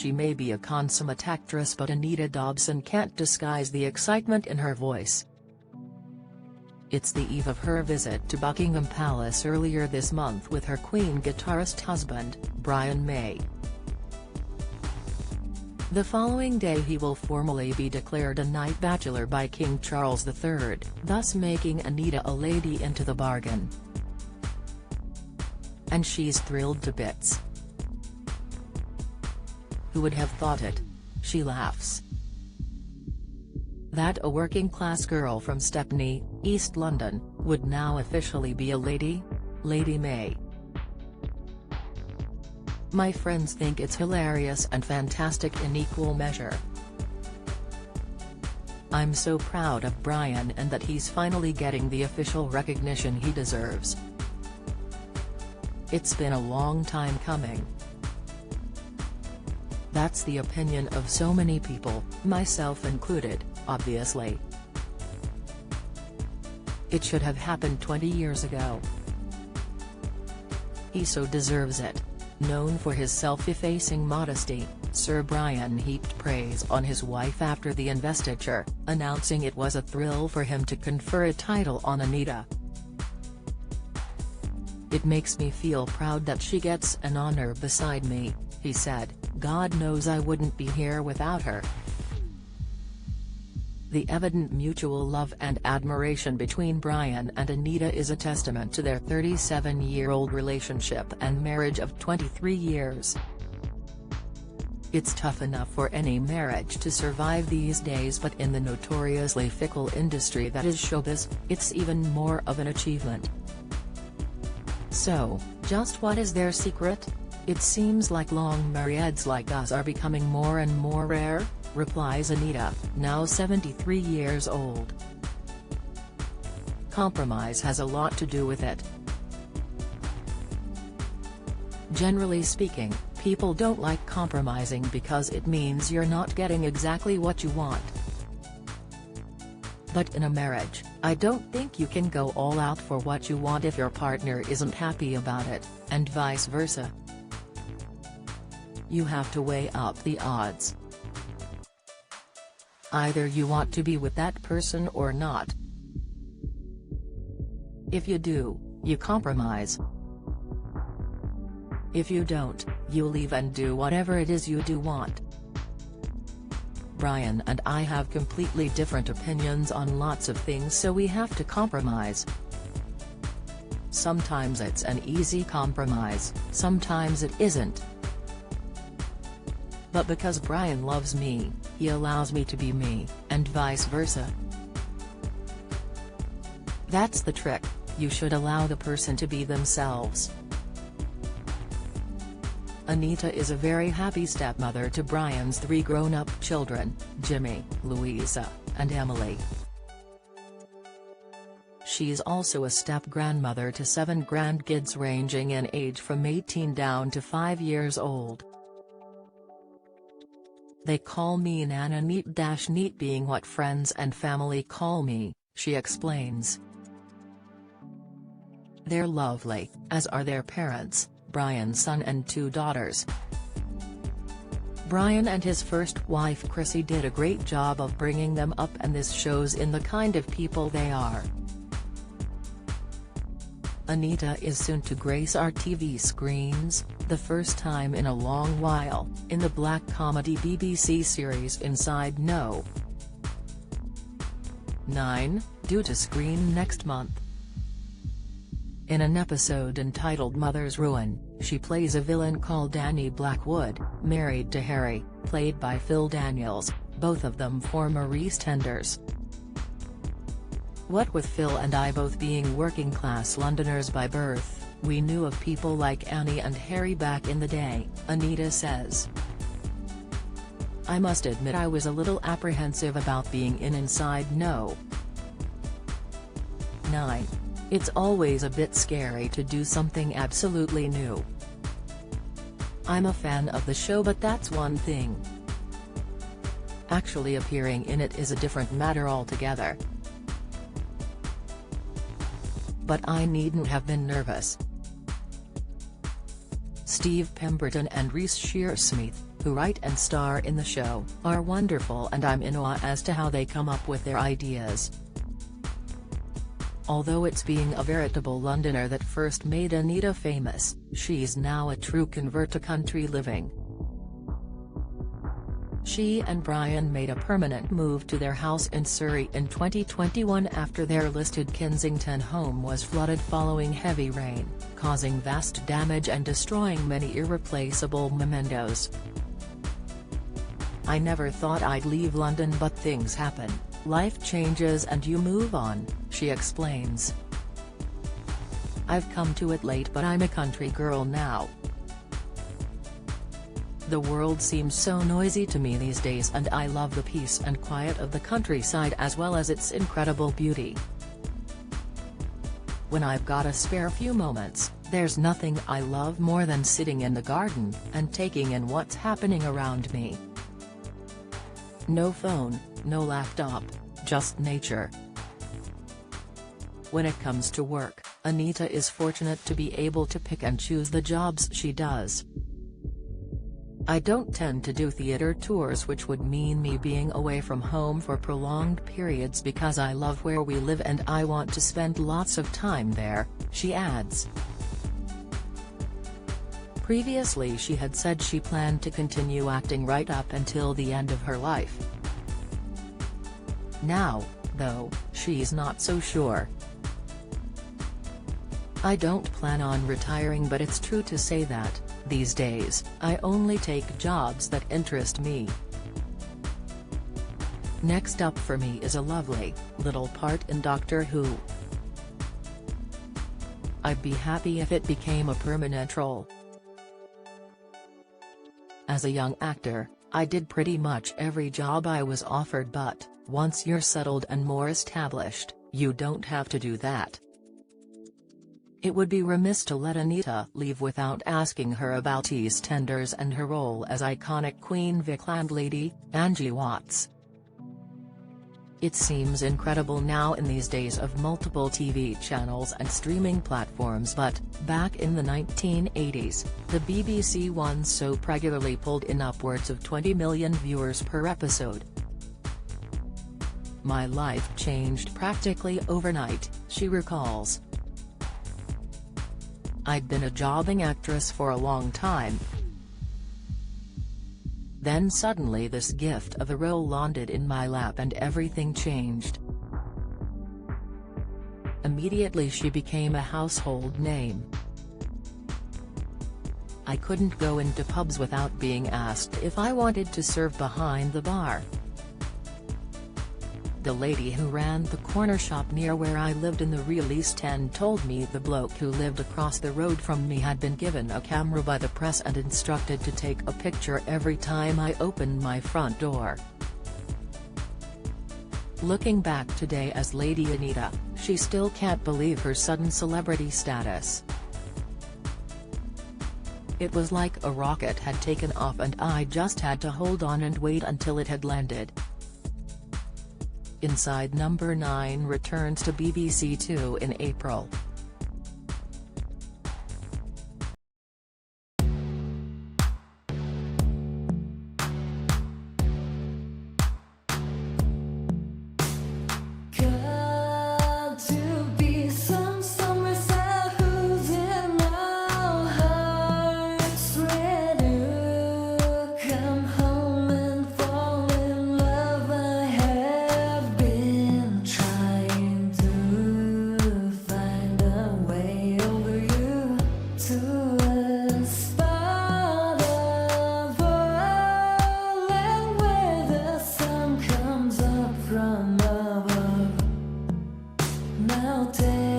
she may be a consummate actress, but Anita Dobson can't disguise the excitement in her voice. It's the eve of her visit to Buckingham Palace earlier this month with her Queen guitarist husband, Brian May. The following day he will formally be declared a Knight Bachelor by King Charles III, thus making Anita a lady into the bargain. And she's thrilled to bits. Who would have thought it? She laughs. That a working-class girl from Stepney, East London, would now officially be a lady? Lady May. My friends think it's hilarious and fantastic in equal measure. I'm so proud of Brian and that he's finally getting the official recognition he deserves. It's been a long time coming. That's the opinion of so many people, myself included, obviously. It should have happened 20 years ago. He so deserves it. Known for his self-effacing modesty, Sir Brian heaped praise on his wife after the investiture, announcing it was a thrill for him to confer a title on Anita. "It makes me feel proud that she gets an honor beside me," he said. "God knows I wouldn't be here without her." The evident mutual love and admiration between Brian and Anita is a testament to their 37-year-old relationship and marriage of 23 years. It's tough enough for any marriage to survive these days, but in the notoriously fickle industry that is showbiz, it's even more of an achievement. So, just what is their secret? "It seems like long marrieds like us are becoming more and more rare," replies Anita, now 73 years old. "Compromise has a lot to do with it. Generally speaking, people don't like compromising because it means you're not getting exactly what you want. But in a marriage, I don't think you can go all out for what you want if your partner isn't happy about it, and vice versa. You have to weigh up the odds. Either you want to be with that person or not. If you do, you compromise. If you don't, you leave and do whatever it is you do want." Brian and I have completely different opinions on lots of things, so we have to compromise. Sometimes it's an easy compromise, sometimes it isn't. But because Brian loves me, he allows me to be me, and vice versa. That's the trick, you should allow the person to be themselves. Anita is a very happy stepmother to Brian's 3 grown-up children, Jimmy, Louisa, and Emily. She's also a step-grandmother to 7 grandkids ranging in age from 18 down to 5 years old. "They call me Nana Neat being what friends and family call me," she explains. "They're lovely, as are their parents, Brian's son and 2 daughters. Brian and his first wife Chrissy did a great job of bringing them up, and this shows in the kind of people they are." Anita is soon to grace our TV screens, the first time in a long while, in the black comedy BBC series Inside No. 9, due to screen next month. In an episode entitled Mother's Ruin, she plays a villain called Annie Blackwood, married to Harry, played by Phil Daniels, both of them former EastEnders. "What with Phil and I both being working-class Londoners by birth, we knew of people like Annie and Harry back in the day," Anita says. "I must admit I was a little apprehensive about being in Inside No. 9. It's always a bit scary to do something absolutely new. I'm a fan of the show, but that's one thing. Actually appearing in it is a different matter altogether. But I needn't have been nervous." Steve Pemberton and Reece Shearsmith, who write and star in the show, are wonderful and I'm in awe as to how they come up with their ideas. Although it's being a veritable Londoner that first made Anita famous, she's now a true convert to country living. She and Brian made a permanent move to their house in Surrey in 2021 after their listed Kensington home was flooded following heavy rain, causing vast damage and destroying many irreplaceable mementos. "I never thought I'd leave London, but things happen, life changes and you move on," she explains. "I've come to it late, but I'm a country girl now. The world seems so noisy to me these days and I love the peace and quiet of the countryside as well as its incredible beauty. When I've got a spare few moments, there's nothing I love more than sitting in the garden and taking in what's happening around me. No phone, no laptop, just nature." When it comes to work, Anita is fortunate to be able to pick and choose the jobs she does. "I don't tend to do theater tours, which would mean me being away from home for prolonged periods because I love where we live and I want to spend lots of time there," she adds. Previously she had said she planned to continue acting right up until the end of her life. Now, though, she's not so sure. "I don't plan on retiring, but it's true to say that, these days, I only take jobs that interest me. Next up for me is a lovely, little part in Doctor Who. I'd be happy if it became a permanent role. As a young actor, I did pretty much every job I was offered, but, once you're settled and more established, you don't have to do that." It would be remiss to let Anita leave without asking her about EastEnders and her role as iconic Queen Vic landlady, Angie Watts. "It seems incredible now in these days of multiple TV channels and streaming platforms, but, back in the 1980s, the BBC One soap regularly pulled in upwards of 20 million viewers per episode. My life changed practically overnight," she recalls. "I'd been a jobbing actress for a long time. Then suddenly this gift of a role landed in my lap and everything changed. Immediately she became a household name. I couldn't go into pubs without being asked if I wanted to serve behind the bar. The lady who ran the corner shop near where I lived in the real East End told me the bloke who lived across the road from me had been given a camera by the press and instructed to take a picture every time I opened my front door." Looking back today as Lady Anita, she still can't believe her sudden celebrity status. "It was like a rocket had taken off and I just had to hold on and wait until it had landed." Inside Number 9 returns to BBC Two in April. Now take